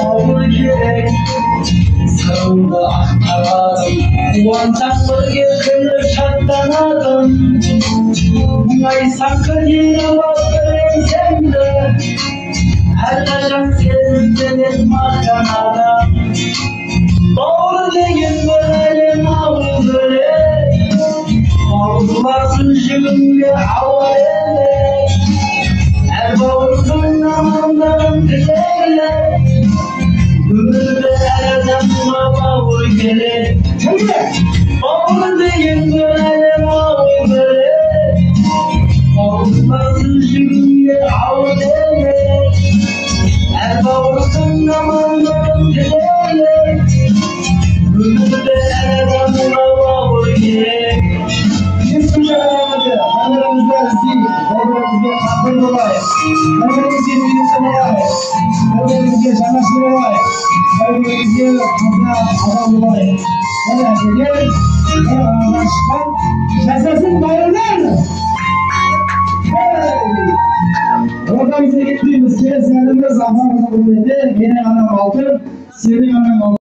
Ağır gerek sarıldı aktaradım. Kuvancaklı yakını çatlanadım. Bunay sakın yine bakırın sende. Her acak sevdiğin makanada. Doğru değil böyle mağdur böyle. Mağdurlarsın şimdi havale. Her bağırsın namından dileyle. Ömürde erdem mağdur gelir. Doğru değil böyle mağdur böyle. Mağdurlarsın şimdi havale. Her bağırsın namından dileyle. Ömürde erdem mağdur gelir. Biz mücadelede, kameramızda zil, kameramızda kapır olay, kameramızda bilimsel olay, kameramızda çalışma olay, kameramızda kaza adam olay. Gel, başkan, şasasın bayırlar. Oradan bize getirdiğimiz kere seninle zamanımızı bulundu. Yine anam altın, senin anam altın.